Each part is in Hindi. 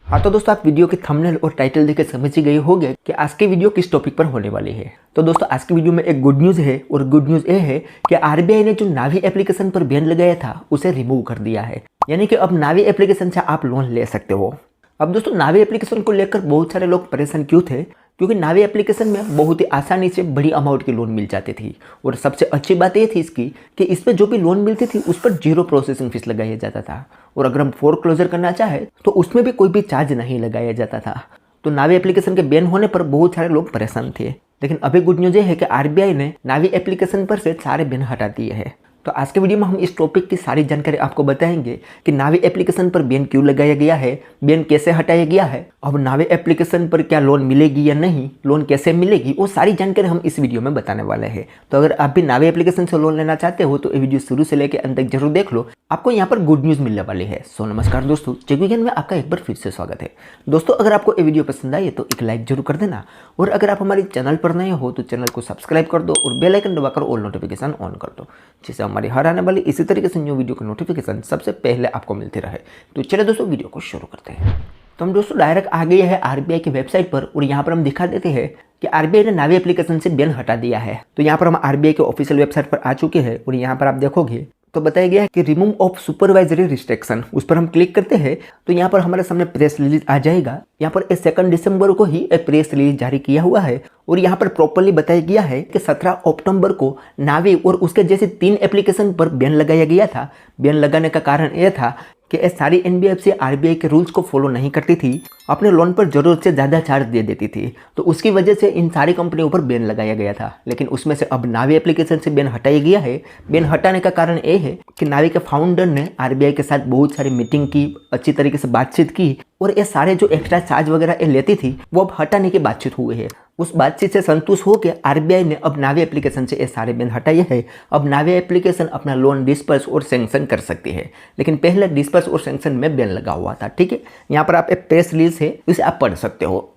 हाँ तो दोस्तों, आप वीडियो के थंबनेल और टाइटल देख के समझ ही गए होंगे कि आज की वीडियो किस टॉपिक पर होने वाली है। तो दोस्तों, आज की वीडियो में एक गुड न्यूज़ है और गुड न्यूज़ ये है कि आरबीआई ने जो नावी एप्लीकेशन पर बैन लगाया था उसे रिमूव कर दिया है। यानी कि अब नावी एप्लीकेशन से आप लोन ले सकते हो। अब दोस्तों, नावी एप्लीकेशन को लेकर बहुत सारे लोग परेशान क्यों थे? क्योंकि नावी एप्लीकेशन में बहुत ही आसानी से बड़ी अमाउंट की लोन मिल जाती थी और सबसे अच्छी बात ये थी इसकी कि इस पर जो भी लोन मिलती थी उस पर 0 प्रोसेसिंग फीस लगाया जाता था और अगर हम फोरक्लोजर करना चाहे तो उसमें भी कोई भी चार्ज नहीं लगाया जाता था। तो नावी एप्लीकेशन के बैन होने पर बहुत सारे लोग परेशान थे, लेकिन अभी गुड न्यूज़ ये है कि आरबीआई ने नावी एप्लीकेशन पर से सारे बैन हटा दिए हैं। तो आज के वीडियो में हम इस टॉपिक की सारी जानकारी आपको बताएंगे कि नावी एप्लीकेशन पर बैन क्यों लगाया गया है, बैन कैसे हटाया गया है, अब नावी एप्लीकेशन पर क्या लोन मिलेगी या नहीं, लोन कैसे मिलेगी, वो सारी जानकारी हम इस वीडियो में बताने वाले हैं। तो अगर आप भी नावी एप्लीकेशन से लोन लेना चाहते हो तो ये वीडियो शुरू से लेकर अंत तक जरूर देख लो, आपको यहाँ पर गुड न्यूज़ मिलने वाली है। सो नमस्कार दोस्तों, टेक विज्ञान में आपका एक बार फिर से स्वागत है। दोस्तों, अगर आपको ये वीडियो पसंद आई तो एक लाइक जरूर कर देना और अगर आप हमारे चैनल पर नए हो तो चैनल को सब्सक्राइब कर दो और बेल आइकन दबाकर ऑल नोटिफिकेशन ऑन कर दो, जिससे हमारी हर आने वाली इसी तरीके से न्यू वीडियो की नोटिफिकेशन सबसे पहले आपको मिलती रहे। तो चलिए दोस्तों, वीडियो को शुरू करते हैं। तो हम दोस्तों डायरेक्ट आ गए हैं आरबीआई की वेबसाइट पर और यहाँ पर हम दिखा देते हैं कि आरबीआई ने नावी एप्लीकेशन से बैन हटा दिया है। तो यहाँ पर हम आरबीआई के ऑफिशियल वेबसाइट पर आ चुके हैं और यहाँ पर आप देखोगे तो बताया गया है कि रिमूव ऑफ सुपरवाइजरी रिस्ट्रिक्शन, उस पर हम क्लिक करते हैं तो यहाँ पर हमारे सामने प्रेस रिलीज आ जाएगा। यहाँ पर 2 दिसंबर को ही एक प्रेस रिलीज जारी किया हुआ है और यहाँ पर प्रॉपर्ली बताया गया है कि 17 अक्टूबर को नावी और उसके जैसे 3 एप्लीकेशन पर बैन लगाया गया था। बैन लगाने का कारण यह था कि ये सारी एनबीएफसी आरबीआई के रूल्स को फॉलो नहीं करती थी, अपने लोन पर जरूरत से ज़्यादा चार्ज दे देती थी, तो उसकी वजह से इन सारी कंपनियों पर बैन लगाया गया था। लेकिन उसमें से अब नावी एप्लीकेशन से बैन हटाया गया है। बैन हटाने का कारण ये है कि नावी के फाउंडर ने आरबीआई के साथ बहुत सारी मीटिंग की, अच्छी तरीके से बातचीत की और ये सारे जो एक्स्ट्रा चार्ज वगैरह ये लेती थी वो अब हटाने की बातचीत हुई है। उस बातचीत से संतुष्ट होकर आरबीआई ने अब नावी एप्लीकेशन से ये सारे बैन हटाए हैं। अब नावी एप्लीकेशन अपना लोन डिस्पर्स और सैंक्शन कर सकती है, लेकिन पहले डिस्पर्स और सैंक्शन में बैन लगा हुआ था। ठीक है, यहाँ पर आप एक प्रेस रिलीज है, इसे आप पढ़ सकते हो।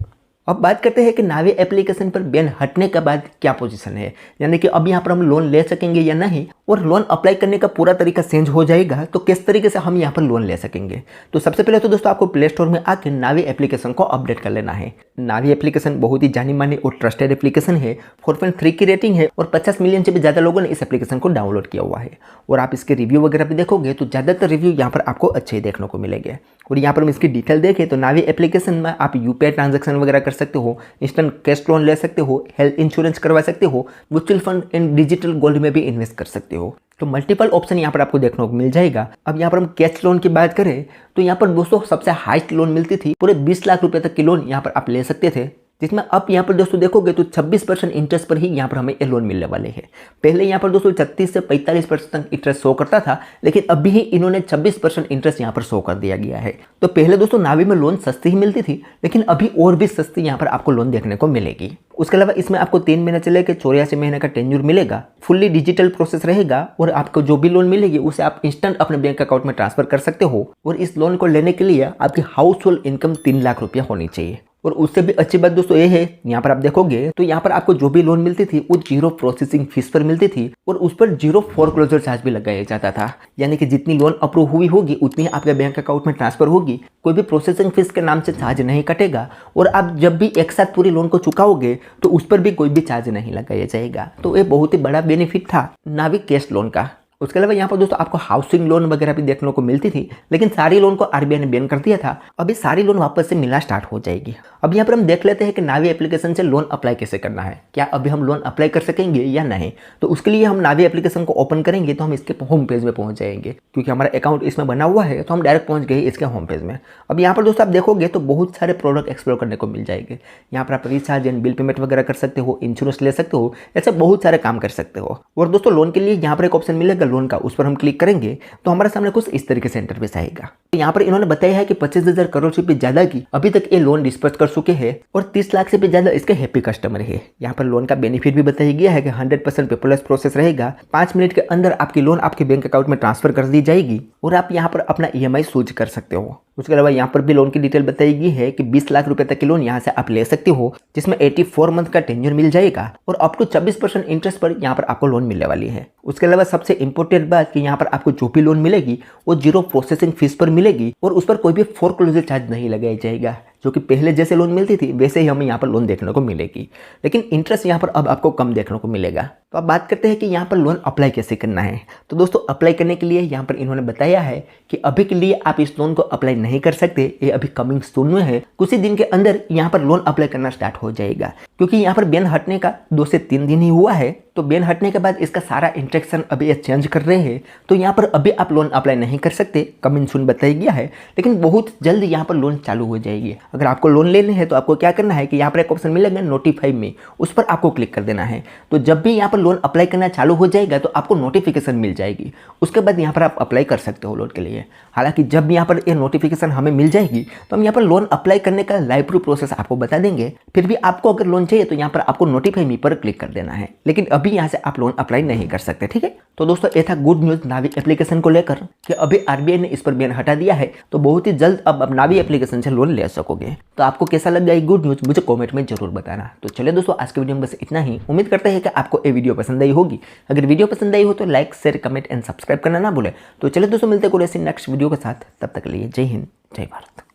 अब बात करते हैं कि नावी एप्लीकेशन पर बैन हटने के बाद क्या पोजीशन है, यानी कि अब यहाँ पर हम लोन ले सकेंगे या नहीं और लोन अप्लाई करने का पूरा तरीका चेंज हो जाएगा तो किस तरीके से हम यहाँ पर लोन ले सकेंगे। तो सबसे पहले तो दोस्तों आपको प्ले स्टोर में आकर नावी एप्लीकेशन को अपडेट कर लेना है। नावी एप्लीकेशन बहुत ही जानी मानी और ट्रस्टेड एप्लीकेशन है, 4.3 की रेटिंग है और 50 मिलियन से भी ज़्यादा लोगों ने इस एप्लीकेशन को डाउनलोड किया हुआ है। और आप इसके रिव्यू वगैरह भी देखोगे तो ज़्यादातर रिव्यू यहाँ पर आपको अच्छे ही देखने को मिलेंगे। और यहाँ पर हम इसकी डिटेल देखें तो नावी एप्लीकेशन में आप यूपीआई ट्रांजैक्शन वगैरह कर सकते हो, इंस्टेंट कैश लोन ले सकते हो, हेल्थ इंश्योरेंस करवा सकते हो, mutual fund and digital gold में भी इन्वेस्ट कर सकते हो। तो मल्टीपल ऑप्शन यहाँ पर आपको देखने को मिल जाएगा। अब यहाँ पर हम कैश लोन की बात करें तो यहाँ पर दोस्तों सबसे हाईएस्ट लोन मिलती थी, पूरे 20 लाख रुपए तक की लोन यहाँ पर आप ले सकते थे, जिसमें अब यहाँ पर दोस्तों देखोगे तो 26% इंटरेस्ट पर ही यहाँ पर हमें ये लोन मिलने वाले हैं। पहले यहाँ पर दोस्तों 36 से 45% तक इंटरेस्ट शो करता था, लेकिन अभी ही इन्होंने 26% इंटरेस्ट यहाँ पर शो कर दिया गया है। तो पहले दोस्तों नावी में लोन सस्ती ही मिलती थी, लेकिन अभी और भी सस्ती यहाँ पर आपको लोन देखने को मिलेगी। उसके अलावा इसमें आपको 3 महीने से लेकर 84 महीने का टेन्यूर मिलेगा, फुल्ली डिजिटल प्रोसेस रहेगा और आपको जो भी लोन मिलेगी उसे आप इंस्टेंट अपने बैंक अकाउंट में ट्रांसफर कर सकते हो। और इस लोन को लेने के लिए आपकी हाउस होल्ड इनकम 3 लाख रुपया होनी चाहिए। और उससे भी अच्छी बात दोस्तों ये है, यहाँ पर आप देखोगे तो यहाँ पर आपको जो भी लोन मिलती थी वो 0 प्रोसेसिंग फीस पर मिलती थी और उस पर 0 फोरक्लोजर चार्ज भी लगाया जाता था। यानी कि जितनी लोन अप्रूव हुई होगी उतनी आपके बैंक अकाउंट में ट्रांसफर होगी, कोई भी प्रोसेसिंग फीस के नाम से चार्ज नहीं कटेगा और आप जब भी एक साथ पूरी लोन को चुकाओगे तो उस पर भी कोई भी चार्ज नहीं लगाया जाएगा। तो ये बहुत ही बड़ा बेनिफिट था नावी कैश लोन का। उसके अलावा यहाँ पर दोस्तों आपको हाउसिंग लोन वगैरह भी देखने को मिलती थी, लेकिन सारी लोन को आरबीआई ने बैन कर दिया था। अभी सारी लोन वापस से मिलना स्टार्ट हो जाएगी। अब यहाँ पर हम देख लेते हैं कि नावी एप्लीकेशन से लोन अप्लाई कैसे करना है, क्या अभी हम लोन अप्लाई कर सकेंगे या नहीं। तो उसके लिए हम नावी एप्लीकेशन को ओपन करेंगे तो हम इसके होम पेज में पहुंच जाएंगे, क्योंकि हमारा अकाउंट इसमें बना हुआ है तो हम डायरेक्ट पहुंच गए इसके होम पेज में। अब यहाँ पर दोस्तों आप देखोगे तो बहुत सारे प्रोडक्ट एक्सप्लोर करने को मिल जाएंगे। यहाँ पर आप रिचार्ज एंड बिल पेमेंट वगैरह कर सकते हो, इंश्योरेंस ले सकते हो, ऐसे बहुत सारे काम कर सकते हो। और दोस्तों लोन के लिए यहाँ पर एक ऑप्शन मिलेगा लोन का, उस पर हम क्लिक करेंगे तो हमारे सामने कुछ इस तरीके से इंटरफेस आएगा। तो यहाँ पर इन्होंने बताया है कि 25,000 करोड़ से भी ज्यादा की अभी तक ये लोन डिस्पर्स कर चुके हैं और 30 लाख से भी ज्यादा इसके हैप्पी कस्टमर है। यहाँ पर लोन का बेनिफिट भी बताया गया है कि 100% पेपरलेस प्रोसेस रहेगा, 5 मिनट के अंदर आपकी लोन आपके बैंक अकाउंट में ट्रांसफर कर दी जाएगी और आप यहाँ पर अपना ईएमआई सूझ कर सकते हो। उसके अलावा यहाँ पर भी लोन की डिटेल बताई गई है कि 20 लाख रुपए तक की लोन यहाँ से आप ले सकते हो, जिसमें 84 मंथ का टेन्योर मिल जाएगा और अप टू 24% इंटरेस्ट पर यहाँ पर आपको लोन मिलने वाली है। उसके अलावा सबसे इंपॉर्टेंट बात कि यहाँ पर आपको जो भी लोन मिलेगी वो 0 प्रोसेसिंग फीस पर मिलेगी और उस पर कोई भी फोरक्लोजर चार्ज नहीं लगाया जाएगा, जो कि पहले जैसे लोन मिलती थी वैसे ही हमें यहाँ पर लोन देखने को मिलेगी। लेकिन इंटरेस्ट यहाँ पर अब आपको कम देखने को मिलेगा। तो अब बात करते हैं कि यहाँ पर लोन अप्लाई कैसे करना है। तो दोस्तों अप्लाई करने के लिए यहाँ पर इन्होंने बताया है कि अभी के लिए आप इस लोन को अप्लाई नहीं कर सकते, ये अभी कमिंग सून में है। कुछ ही दिन के अंदर यहाँ पर लोन अप्लाई करना स्टार्ट हो जाएगा, क्योंकि यहाँ पर बैन हटने का 2 से 3 दिन ही हुआ है। तो बैन हटने के बाद इसका सारा इंस्ट्रक्शन अभी ये चेंज कर रहे हैं, तो यहाँ पर अभी आप लोन अप्लाई नहीं कर सकते, कमिंग सून बताया गया है। लेकिन बहुत जल्द यहाँ पर लोन चालू हो जाएगी। अगर आपको लोन लेने हैं तो आपको क्या करना है कि यहाँ पर एक ऑप्शन मिलेगा नोटिफाई में, उस पर आपको क्लिक कर देना है। तो जब भी यहाँ पर लोन अप्लाई करना चालू हो जाएगा तो आपको नोटिफिकेशन मिल जाएगी, उसके बाद यहाँ पर आप अप्लाई कर सकते हो लोन के लिए। हालांकि जब यहाँ पर ये नोटिफिकेशन हमें मिल जाएगी तो हम यहाँ पर लोन अप्लाई करने का लाइव प्रूफ प्रोसेस आपको बता देंगे। फिर भी आपको अगर लोन चाहिए तो यहाँ पर आपको नोटिफाई मी पर क्लिक कर देना है, लेकिन अभी यहाँ से आप लोन अप्लाई नहीं कर सकते, ठीक है। तो दोस्तों ये था गुड न्यूज़ नावी एप्लीकेशन को लेकर कि अभी आरबीआई ने इस पर बैन हटा दिया है, तो बहुत ही जल्द अब आप नावी एप्लीकेशन से लोन ले सकोगे। तो आपको कैसा लग गया ये गुड न्यूज़ मुझे कमेंट में जरूर बताना। तो चलिए दोस्तों आज के वीडियो में बस इतना ही। उम्मीद करते हैं कि आपको ये वीडियो पसंद आई होगी। अगर वीडियो पसंद आई हो तो like share comment and subscribe करना ना भूले। तो चलिए दोस्तों मिलते हैं कोई ऐसी नेक्स्ट वीडियो के साथ, तब तक के लिए जय हिंद जय भारत।